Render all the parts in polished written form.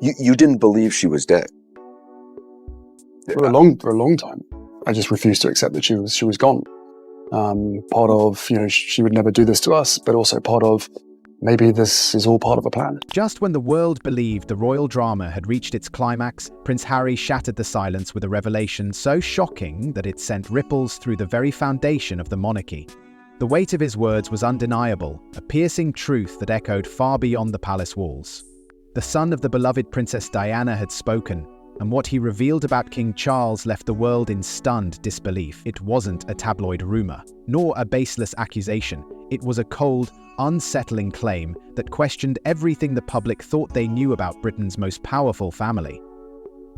You didn't believe she was dead? For a long time. I just refused to accept that she was gone. Part of, she would never do this to us, but also part of, maybe this is all part of a plan. Just when the world believed the royal drama had reached its climax, Prince Harry shattered the silence with a revelation so shocking that it sent ripples through the very foundation of the monarchy. The weight of his words was undeniable, a piercing truth that echoed far beyond the palace walls. The son of the beloved Princess Diana had spoken, and what he revealed about King Charles left the world in stunned disbelief. It wasn't a tabloid rumor, nor a baseless accusation. It was a cold, unsettling claim that questioned everything the public thought they knew about Britain's most powerful family.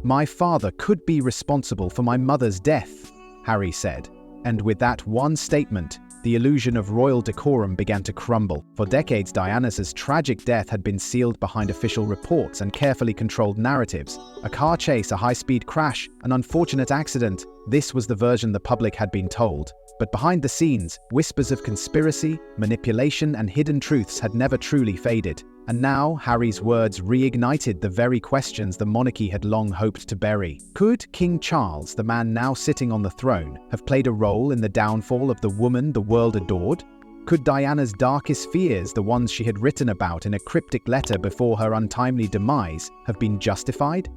"My father could be responsible for my mother's death," Harry said. And with that one statement, the illusion of royal decorum began to crumble. For decades, Diana's tragic death had been sealed behind official reports and carefully controlled narratives. A car chase, a high-speed crash, an unfortunate accident. This was the version the public had been told. But behind the scenes, whispers of conspiracy, manipulation, and hidden truths had never truly faded. And now, Harry's words reignited the very questions the monarchy had long hoped to bury. Could King Charles, the man now sitting on the throne, have played a role in the downfall of the woman the world adored? Could Diana's darkest fears, the ones she had written about in a cryptic letter before her untimely demise, have been justified?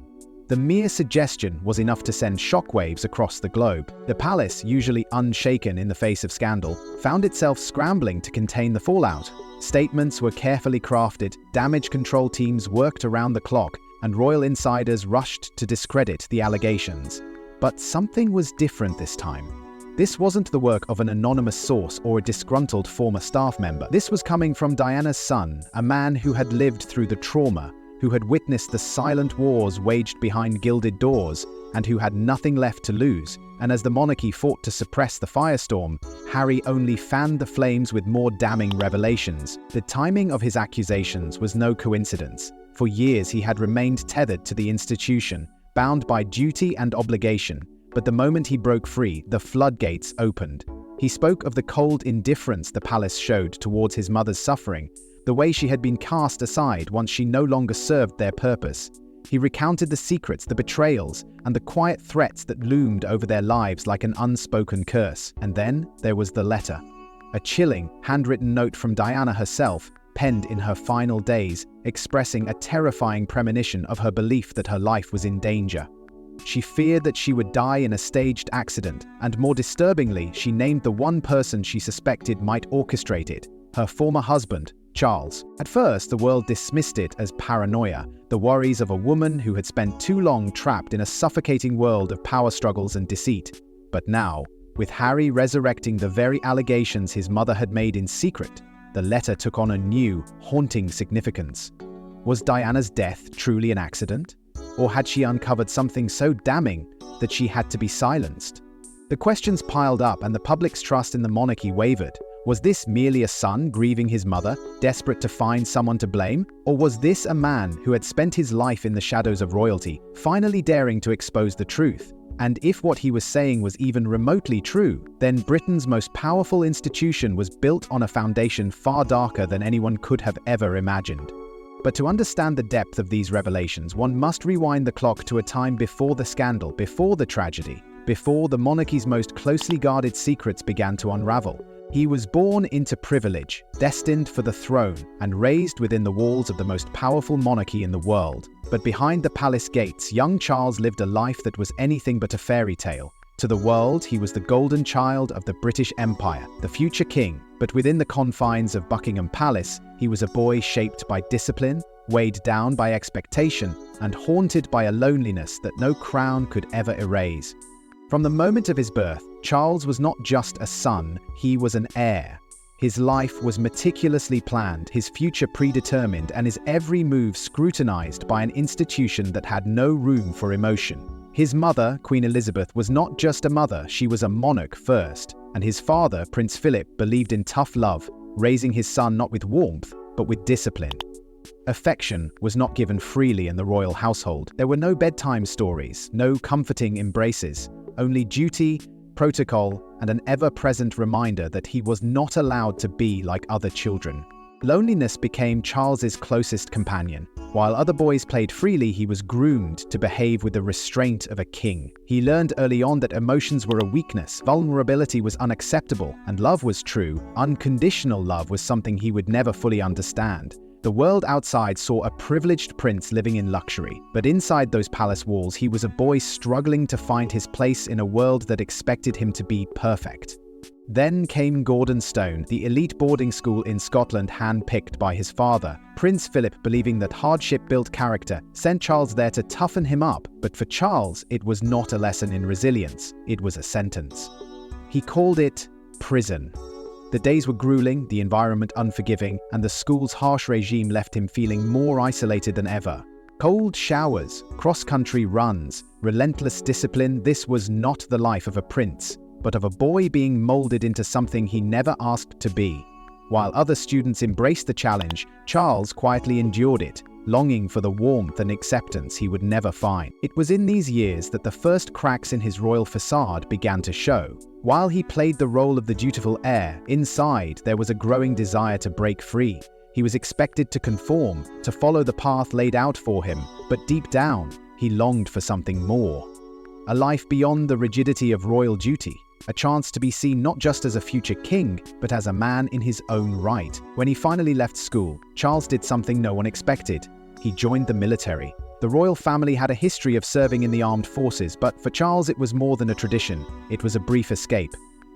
The mere suggestion was enough to send shockwaves across the globe. The palace, usually unshaken in the face of scandal, found itself scrambling to contain the fallout. Statements were carefully crafted, damage control teams worked around the clock, and royal insiders rushed to discredit the allegations. But something was different this time. This wasn't the work of an anonymous source or a disgruntled former staff member. This was coming from Diana's son, a man who had lived through the trauma, who had witnessed the silent wars waged behind gilded doors, and who had nothing left to lose. And as the monarchy fought to suppress the firestorm, Harry only fanned the flames with more damning revelations. The timing of his accusations was no coincidence. For years he had remained tethered to the institution, bound by duty and obligation. But the moment he broke free, the floodgates opened. He spoke of the cold indifference the palace showed towards his mother's suffering, the way she had been cast aside once she no longer served their purpose. He recounted the secrets, the betrayals, and the quiet threats that loomed over their lives like an unspoken curse. And then there was the letter. A chilling, handwritten note from Diana herself, penned in her final days, expressing a terrifying premonition of her belief that her life was in danger. She feared that she would die in a staged accident, and more disturbingly, she named the one person she suspected might orchestrate it, her former husband, Charles. At first, the world dismissed it as paranoia, the worries of a woman who had spent too long trapped in a suffocating world of power struggles and deceit. But now, with Harry resurrecting the very allegations his mother had made in secret, the letter took on a new, haunting significance. Was Diana's death truly an accident? Or had she uncovered something so damning that she had to be silenced? The questions piled up and the public's trust in the monarchy wavered. Was this merely a son grieving his mother, desperate to find someone to blame? Or was this a man who had spent his life in the shadows of royalty, finally daring to expose the truth? And if what he was saying was even remotely true, then Britain's most powerful institution was built on a foundation far darker than anyone could have ever imagined. But to understand the depth of these revelations, one must rewind the clock to a time before the scandal, before the tragedy, before the monarchy's most closely guarded secrets began to unravel. He was born into privilege, destined for the throne, and raised within the walls of the most powerful monarchy in the world. But behind the palace gates, young Charles lived a life that was anything but a fairy tale. To the world, he was the golden child of the British Empire, the future king. But within the confines of Buckingham Palace, he was a boy shaped by discipline, weighed down by expectation, and haunted by a loneliness that no crown could ever erase. From the moment of his birth, Charles was not just a son, he was an heir. His life was meticulously planned, his future predetermined, and his every move scrutinized by an institution that had no room for emotion. His mother, Queen Elizabeth, was not just a mother, she was a monarch first. And his father, Prince Philip, believed in tough love, raising his son not with warmth, but with discipline. Affection was not given freely in the royal household. There were no bedtime stories, no comforting embraces. Only duty, protocol, and an ever-present reminder that he was not allowed to be like other children. Loneliness became Charles's closest companion. While other boys played freely, he was groomed to behave with the restraint of a king. He learned early on that emotions were a weakness, vulnerability was unacceptable, and love was true. Unconditional love was something he would never fully understand. The world outside saw a privileged prince living in luxury, but inside those palace walls he was a boy struggling to find his place in a world that expected him to be perfect. Then came Gordon Stone, the elite boarding school in Scotland hand-picked by his father. Prince Philip, believing that hardship built character, sent Charles there to toughen him up, but for Charles it was not a lesson in resilience, it was a sentence. He called it prison. The days were grueling, the environment unforgiving, and the school's harsh regime left him feeling more isolated than ever. Cold showers, cross-country runs, relentless discipline, this was not the life of a prince, but of a boy being molded into something he never asked to be. While other students embraced the challenge, Charles quietly endured it, longing for the warmth and acceptance he would never find. It was in these years that the first cracks in his royal facade began to show. While he played the role of the dutiful heir, inside there was a growing desire to break free. He was expected to conform, to follow the path laid out for him, but deep down, he longed for something more. A life beyond the rigidity of royal duty. A chance to be seen not just as a future king, but as a man in his own right. When he finally left school, Charles did something no one expected. He joined the military. The royal family had a history of serving in the armed forces, but for Charles it was more than a tradition. It was a brief escape.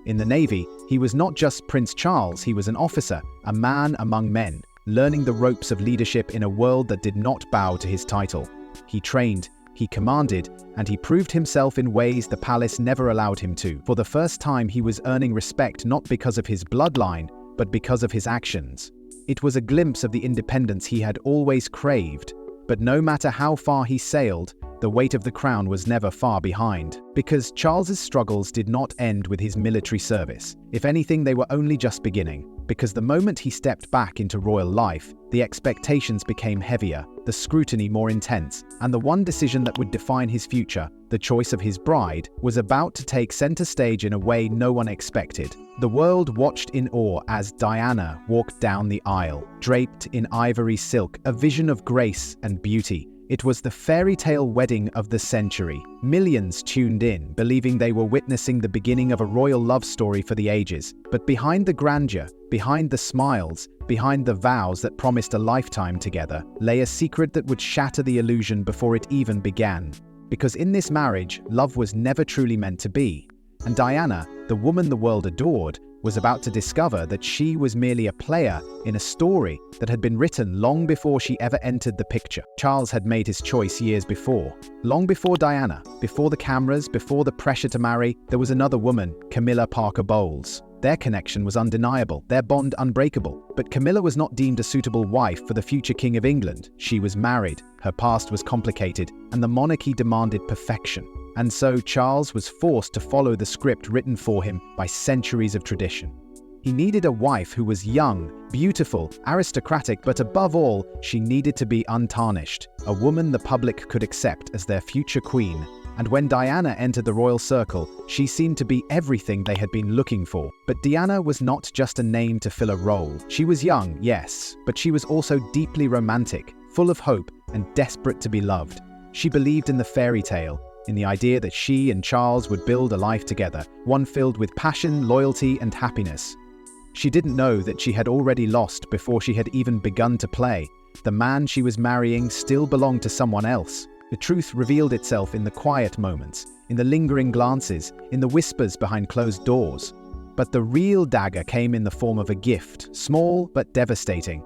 In the Navy, he was not just Prince Charles, he was an officer, a man among men, learning the ropes of leadership in a world that did not bow to his title. He trained, he commanded, and he proved himself in ways the palace never allowed him to. For the first time, he was earning respect not because of his bloodline, but because of his actions. It was a glimpse of the independence he had always craved, but no matter how far he sailed, the weight of the crown was never far behind. Because Charles's struggles did not end with his military service. If anything, they were only just beginning. Because the moment he stepped back into royal life, the expectations became heavier, the scrutiny more intense, and the one decision that would define his future, the choice of his bride, was about to take center stage in a way no one expected. The world watched in awe as Diana walked down the aisle, draped in ivory silk, a vision of grace and beauty. It was the fairy tale wedding of the century. Millions tuned in, believing they were witnessing the beginning of a royal love story for the ages. But behind the grandeur, behind the smiles, behind the vows that promised a lifetime together, lay a secret that would shatter the illusion before it even began. Because in this marriage, love was never truly meant to be. And Diana, the woman the world adored, was about to discover that she was merely a player in a story that had been written long before she ever entered the picture. Charles had made his choice years before. Long before Diana, before the cameras, before the pressure to marry, there was another woman, Camilla Parker Bowles. Their connection was undeniable, their bond unbreakable. But Camilla was not deemed a suitable wife for the future King of England. She was married, her past was complicated, and the monarchy demanded perfection. And so Charles was forced to follow the script written for him by centuries of tradition. He needed a wife who was young, beautiful, aristocratic, but above all, she needed to be untarnished, a woman the public could accept as their future queen. And when Diana entered the royal circle, she seemed to be everything they had been looking for. But Diana was not just a name to fill a role. She was young, yes, but she was also deeply romantic, full of hope, and desperate to be loved. She believed in the fairy tale, in the idea that she and Charles would build a life together, one filled with passion, loyalty, and happiness. She didn't know that she had already lost before she had even begun to play. The man she was marrying still belonged to someone else. The truth revealed itself in the quiet moments, in the lingering glances, in the whispers behind closed doors. But the real dagger came in the form of a gift, small but devastating.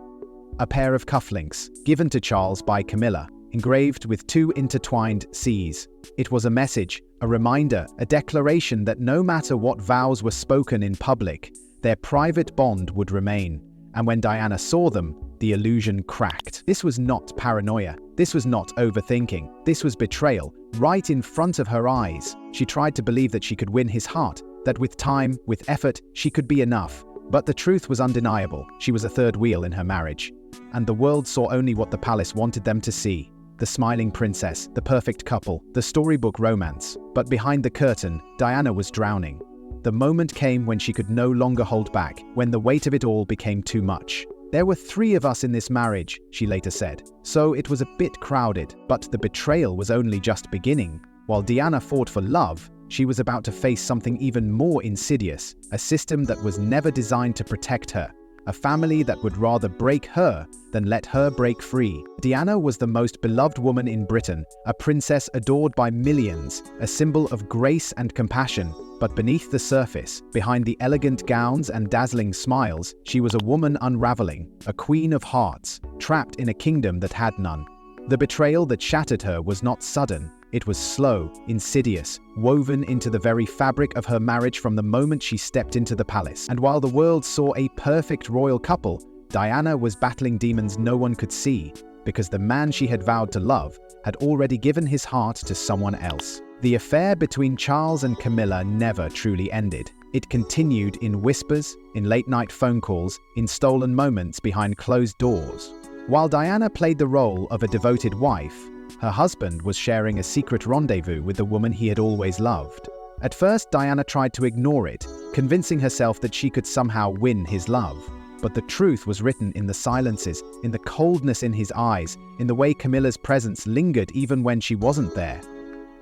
A pair of cufflinks, given to Charles by Camilla, engraved with two intertwined C's. It was a message, a reminder, a declaration that no matter what vows were spoken in public, their private bond would remain. And when Diana saw them, the illusion cracked. This was not paranoia. This was not overthinking. This was betrayal, right in front of her eyes. She tried to believe that she could win his heart, that with time, with effort, she could be enough. But the truth was undeniable. She was a third wheel in her marriage. And the world saw only what the palace wanted them to see. The smiling princess, the perfect couple, the storybook romance. But behind the curtain, Diana was drowning. The moment came when she could no longer hold back, when the weight of it all became too much. "There were 3 of us in this marriage," she later said, "so it was a bit crowded, but the betrayal was only just beginning." While Diana fought for love, she was about to face something even more insidious, a system that was never designed to protect her, a family that would rather break her than let her break free. Diana was the most beloved woman in Britain, a princess adored by millions, a symbol of grace and compassion. But beneath the surface, behind the elegant gowns and dazzling smiles, she was a woman unraveling, a queen of hearts, trapped in a kingdom that had none. The betrayal that shattered her was not sudden. It was slow, insidious, woven into the very fabric of her marriage from the moment she stepped into the palace. And while the world saw a perfect royal couple, Diana was battling demons no one could see, because the man she had vowed to love had already given his heart to someone else. The affair between Charles and Camilla never truly ended. It continued in whispers, in late-night phone calls, in stolen moments behind closed doors. While Diana played the role of a devoted wife, her husband was sharing a secret rendezvous with the woman he had always loved. At first, Diana tried to ignore it, convincing herself that she could somehow win his love. But the truth was written in the silences, in the coldness in his eyes, in the way Camilla's presence lingered even when she wasn't there.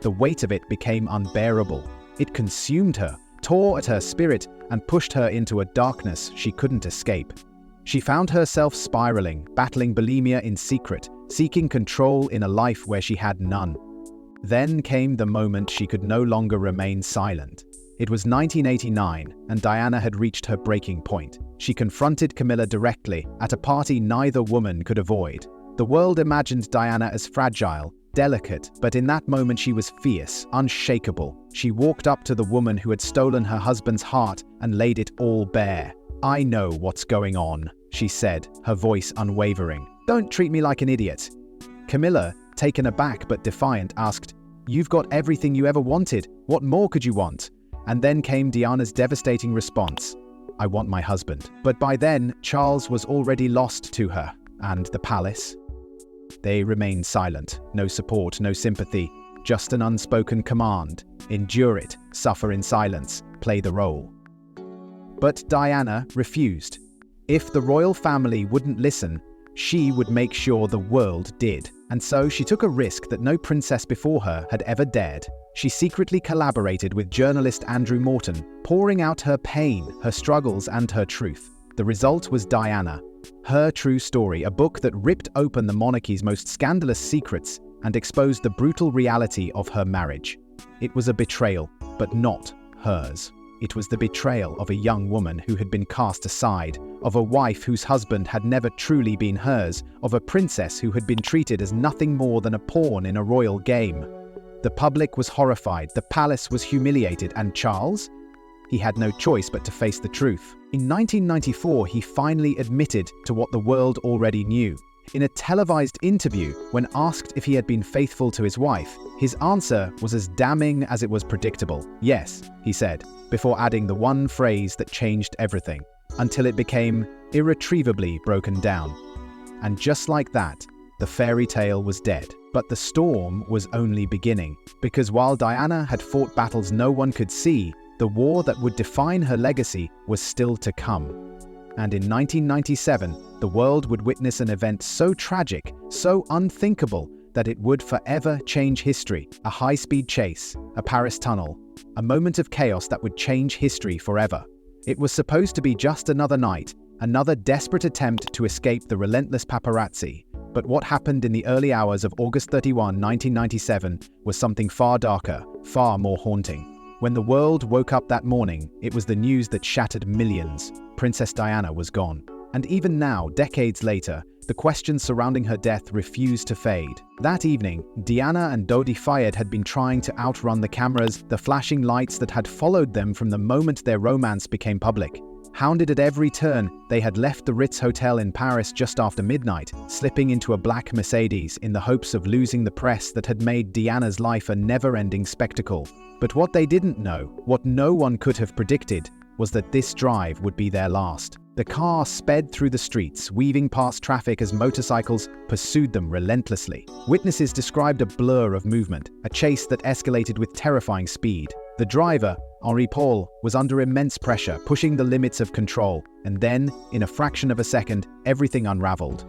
The weight of it became unbearable. It consumed her, tore at her spirit, and pushed her into a darkness she couldn't escape. She found herself spiraling, battling bulimia in secret, seeking control in a life where she had none. Then came the moment she could no longer remain silent. It was 1989, and Diana had reached her breaking point. She confronted Camilla directly, at a party neither woman could avoid. The world imagined Diana as fragile, delicate, but in that moment she was fierce, unshakable. She walked up to the woman who had stolen her husband's heart and laid it all bare. "I know what's going on," she said, her voice unwavering. "Don't treat me like an idiot." Camilla, taken aback but defiant, asked, "You've got everything you ever wanted. What more could you want?" And then came Diana's devastating response, "I want my husband." But by then, Charles was already lost to her, and the palace. They remained silent, no support, no sympathy, just an unspoken command. Endure it, suffer in silence, play the role. But Diana refused. If the royal family wouldn't listen, she would make sure the world did. And so she took a risk that no princess before her had ever dared. She secretly collaborated with journalist Andrew Morton, pouring out her pain, her struggles, and her truth. The result was Diana, Her True Story, a book that ripped open the monarchy's most scandalous secrets and exposed the brutal reality of her marriage. It was a betrayal, but not hers. It was the betrayal of a young woman who had been cast aside, of a wife whose husband had never truly been hers, of a princess who had been treated as nothing more than a pawn in a royal game. The public was horrified, the palace was humiliated, and Charles? He had no choice but to face the truth. In 1994, he finally admitted to what the world already knew. In a televised interview, when asked if he had been faithful to his wife, his answer was as damning as it was predictable. "Yes," he said, before adding the one phrase that changed everything, until it became irretrievably broken down. And just like that, the fairy tale was dead. But the storm was only beginning, because while Diana had fought battles no one could see, the war that would define her legacy was still to come. And in 1997, the world would witness an event so tragic, so unthinkable, that it would forever change history. A high-speed chase, a Paris tunnel, a moment of chaos that would change history forever. It was supposed to be just another night, another desperate attempt to escape the relentless paparazzi. But what happened in the early hours of August 31, 1997 was something far darker, far more haunting. When the world woke up that morning, it was the news that shattered millions. Princess Diana was gone. And even now, decades later, the questions surrounding her death refused to fade. That evening, Diana and Dodi Fayed had been trying to outrun the cameras, the flashing lights that had followed them from the moment their romance became public. Hounded at every turn, they had left the Ritz Hotel in Paris just after midnight, slipping into a black Mercedes in the hopes of losing the press that had made Diana's life a never-ending spectacle. But what they didn't know, what no one could have predicted, was that this drive would be their last. The car sped through the streets, weaving past traffic as motorcycles pursued them relentlessly. Witnesses described a blur of movement, a chase that escalated with terrifying speed. The driver, Henri Paul, was under immense pressure, pushing the limits of control, and then, in a fraction of a second, everything unraveled.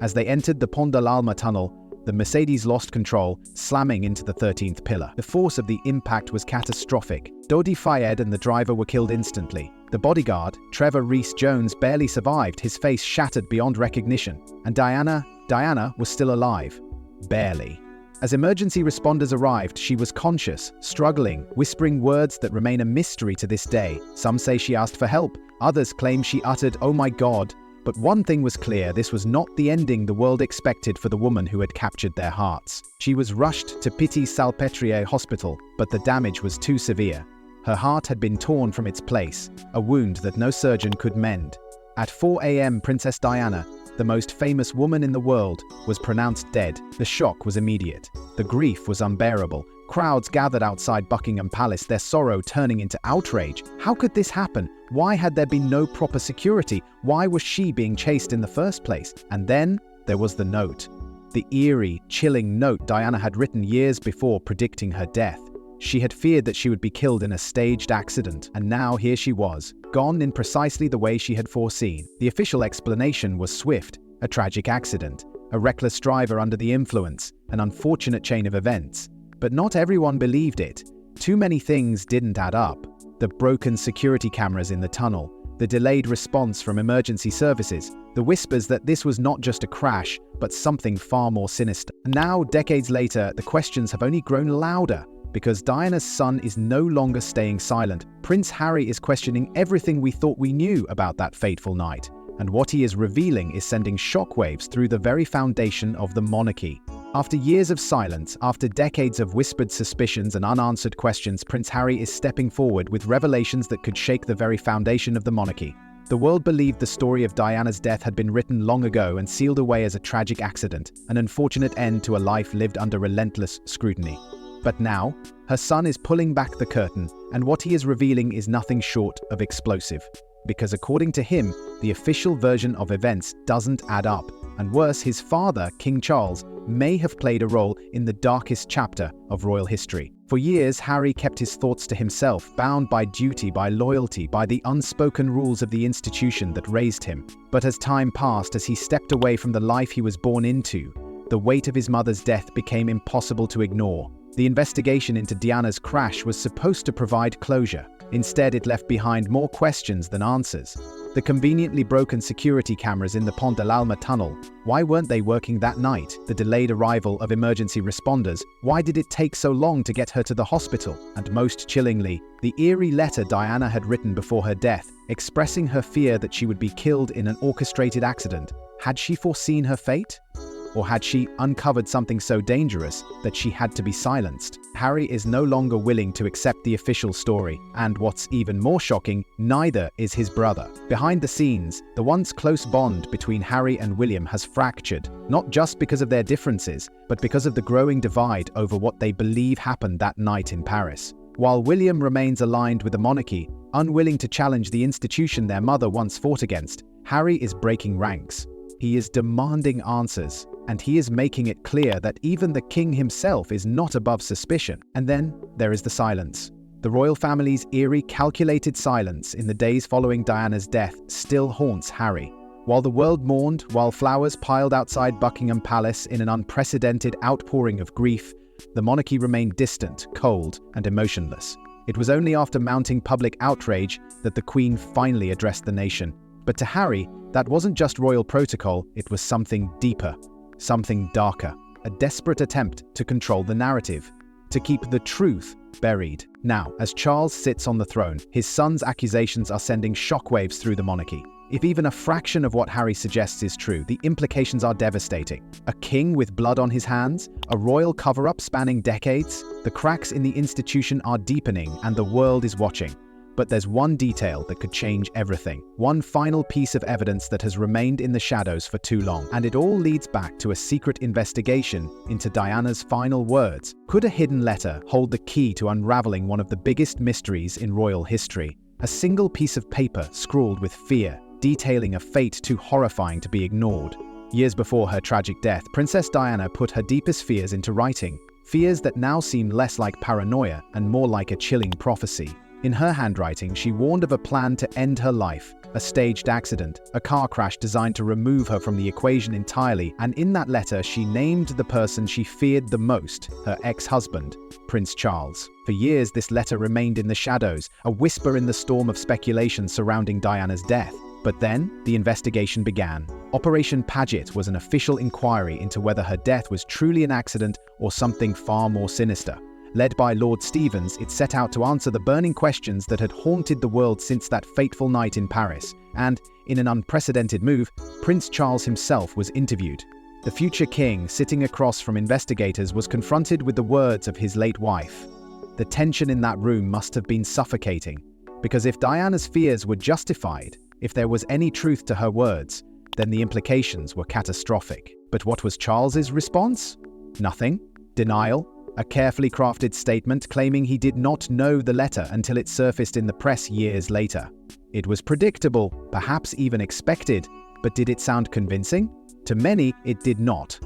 As they entered the Pont de l'Alma tunnel, the Mercedes lost control, slamming into the 13th pillar. The force of the impact was catastrophic. Dodi Fayed and the driver were killed instantly. The bodyguard, Trevor Rees-Jones, barely survived, his face shattered beyond recognition. And Diana was still alive. Barely. As emergency responders arrived, she was conscious, struggling, whispering words that remain a mystery to this day. Some say she asked for help. Others claim she uttered, "Oh my God." But one thing was clear, this was not the ending the world expected for the woman who had captured their hearts. She was rushed to Piti-Salpêtrière Hospital, but the damage was too severe. Her heart had been torn from its place, a wound that no surgeon could mend. At 4 a.m., Princess Diana, the most famous woman in the world, was pronounced dead. The shock was immediate. The grief was unbearable. Crowds gathered outside Buckingham Palace, their sorrow turning into outrage. How could this happen? Why had there been no proper security? Why was she being chased in the first place? And then there was the note. The eerie, chilling note Diana had written years before predicting her death. She had feared that she would be killed in a staged accident, and now here she was, gone in precisely the way she had foreseen. The official explanation was swift: a tragic accident, a reckless driver under the influence, an unfortunate chain of events. But not everyone believed it. Too many things didn't add up. The broken security cameras in the tunnel, the delayed response from emergency services, the whispers that this was not just a crash, but something far more sinister. And now, decades later, the questions have only grown louder. Because Diana's son is no longer staying silent, Prince Harry is questioning everything we thought we knew about that fateful night. And what he is revealing is sending shockwaves through the very foundation of the monarchy. After years of silence, after decades of whispered suspicions and unanswered questions, Prince Harry is stepping forward with revelations that could shake the very foundation of the monarchy. The world believed the story of Diana's death had been written long ago and sealed away as a tragic accident, an unfortunate end to a life lived under relentless scrutiny. But now, her son is pulling back the curtain, and what he is revealing is nothing short of explosive. Because according to him, the official version of events doesn't add up, and worse, his father, King Charles, may have played a role in the darkest chapter of royal history. For years, Harry kept his thoughts to himself, bound by duty, by loyalty, by the unspoken rules of the institution that raised him. But as time passed, as he stepped away from the life he was born into, the weight of his mother's death became impossible to ignore. The investigation into Diana's crash was supposed to provide closure. Instead, it left behind more questions than answers. The conveniently broken security cameras in the Pont de l'Alma tunnel, why weren't they working that night? The delayed arrival of emergency responders, why did it take so long to get her to the hospital? And most chillingly, the eerie letter Diana had written before her death, expressing her fear that she would be killed in an orchestrated accident. Had she foreseen her fate? Or had she uncovered something so dangerous that she had to be silenced? Harry is no longer willing to accept the official story, and what's even more shocking, neither is his brother. Behind the scenes, the once close bond between Harry and William has fractured, not just because of their differences, but because of the growing divide over what they believe happened that night in Paris. While William remains aligned with the monarchy, unwilling to challenge the institution their mother once fought against, Harry is breaking ranks. He is demanding answers, and he is making it clear that even the king himself is not above suspicion. And then there is the silence. The royal family's eerie, calculated silence in the days following Diana's death still haunts Harry. While the world mourned, while flowers piled outside Buckingham Palace in an unprecedented outpouring of grief, the monarchy remained distant, cold, and emotionless. It was only after mounting public outrage that the Queen finally addressed the nation. But to Harry, that wasn't just royal protocol, it was something deeper. Something darker, a desperate attempt to control the narrative, to keep the truth buried. Now, as Charles sits on the throne, his son's accusations are sending shockwaves through the monarchy. If even a fraction of what Harry suggests is true, the implications are devastating. A king with blood on his hands, a royal cover-up spanning decades, the cracks in the institution are deepening and the world is watching. But there's one detail that could change everything. One final piece of evidence that has remained in the shadows for too long. And it all leads back to a secret investigation into Diana's final words. Could a hidden letter hold the key to unraveling one of the biggest mysteries in royal history? A single piece of paper scrawled with fear, detailing a fate too horrifying to be ignored. Years before her tragic death, Princess Diana put her deepest fears into writing, fears that now seem less like paranoia and more like a chilling prophecy. In her handwriting, she warned of a plan to end her life, a staged accident, a car crash designed to remove her from the equation entirely, and in that letter she named the person she feared the most, her ex-husband, Prince Charles. For years, this letter remained in the shadows, a whisper in the storm of speculation surrounding Diana's death. But then, the investigation began. Operation Paget was an official inquiry into whether her death was truly an accident or something far more sinister. Led by Lord Stevens, it set out to answer the burning questions that had haunted the world since that fateful night in Paris. And, in an unprecedented move, Prince Charles himself was interviewed. The future king, sitting across from investigators, was confronted with the words of his late wife. The tension in that room must have been suffocating, because if Diana's fears were justified, if there was any truth to her words, then the implications were catastrophic. But what was Charles's response? Nothing. Denial. A carefully crafted statement claiming he did not know the letter until it surfaced in the press years later. It was predictable, perhaps even expected, but did it sound convincing? To many, it did not.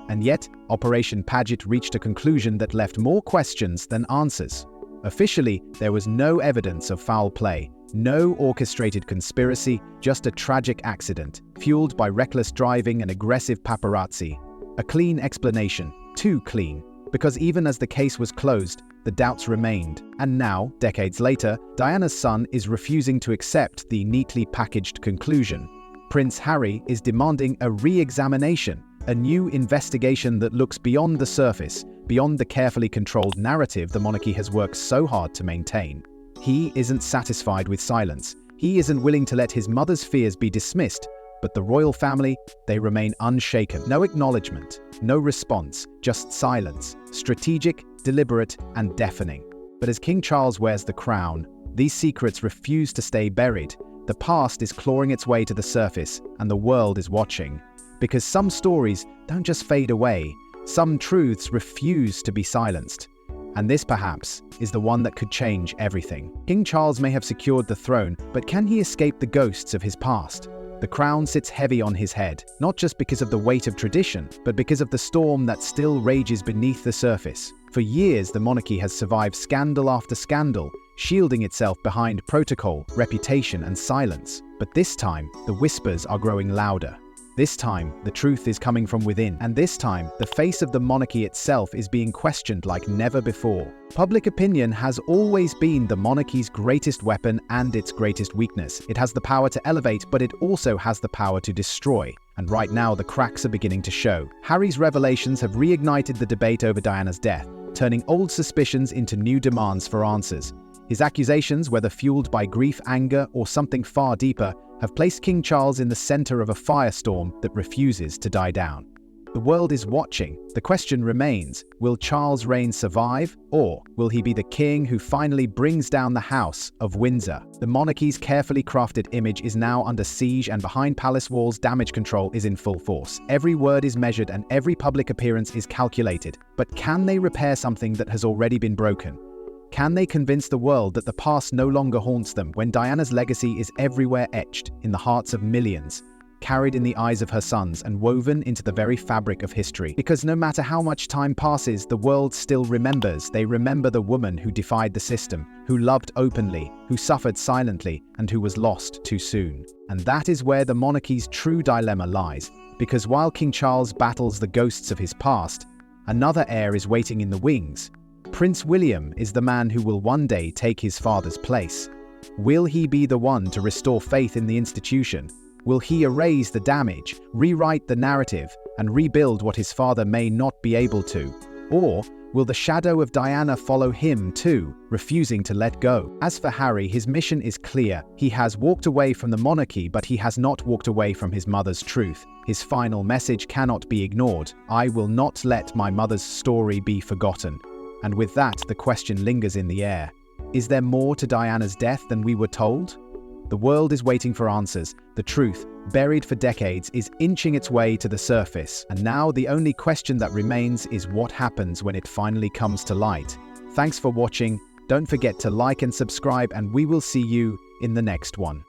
And yet, Operation Paget reached a conclusion that left more questions than answers. Officially, there was no evidence of foul play, no orchestrated conspiracy, just a tragic accident, fueled by reckless driving and aggressive paparazzi. A clean explanation, too clean. Because even as the case was closed, the doubts remained. And now, decades later, Diana's son is refusing to accept the neatly packaged conclusion. Prince Harry is demanding a re-examination, a new investigation that looks beyond the surface, beyond the carefully controlled narrative the monarchy has worked so hard to maintain. He isn't satisfied with silence. He isn't willing to let his mother's fears be dismissed. But the royal family, they remain unshaken. No acknowledgement, no response, just silence, strategic, deliberate, and deafening. But as King Charles wears the crown, these secrets refuse to stay buried. The past is clawing its way to the surface, and the world is watching. Because some stories don't just fade away, some truths refuse to be silenced. And this, perhaps, is the one that could change everything. King Charles may have secured the throne, but can he escape the ghosts of his past? The crown sits heavy on his head, not just because of the weight of tradition, but because of the storm that still rages beneath the surface. For years, the monarchy has survived scandal after scandal, shielding itself behind protocol, reputation, and silence. But this time, the whispers are growing louder. This time, the truth is coming from within, and this time, the face of the monarchy itself is being questioned like never before. Public opinion has always been the monarchy's greatest weapon and its greatest weakness. It has the power to elevate, but it also has the power to destroy. And right now, the cracks are beginning to show. Harry's revelations have reignited the debate over Diana's death, turning old suspicions into new demands for answers. His accusations, whether fueled by grief, anger, or something far deeper, have placed King Charles in the center of a firestorm that refuses to die down. The world is watching. The question remains, will Charles' reign survive, or will he be the king who finally brings down the House of Windsor? The monarchy's carefully crafted image is now under siege, and behind palace walls, damage control is in full force. Every word is measured and every public appearance is calculated. But can they repair something that has already been broken? Can they convince the world that the past no longer haunts them when Diana's legacy is everywhere etched in the hearts of millions, carried in the eyes of her sons, and woven into the very fabric of history? Because no matter how much time passes, the world still remembers. They remember the woman who defied the system, who loved openly, who suffered silently, and who was lost too soon. And that is where the monarchy's true dilemma lies. Because while King Charles battles the ghosts of his past, another heir is waiting in the wings. Prince William is the man who will one day take his father's place. Will he be the one to restore faith in the institution? Will he erase the damage, rewrite the narrative, and rebuild what his father may not be able to? Or will the shadow of Diana follow him too, refusing to let go? As for Harry, his mission is clear. He has walked away from the monarchy, but he has not walked away from his mother's truth. His final message cannot be ignored. I will not let my mother's story be forgotten. And with that, the question lingers in the air. Is there more to Diana's death than we were told? The world is waiting for answers. The truth, buried for decades, is inching its way to the surface. And now the only question that remains is what happens when it finally comes to light. Thanks for watching. Don't forget to like and subscribe, and we will see you in the next one.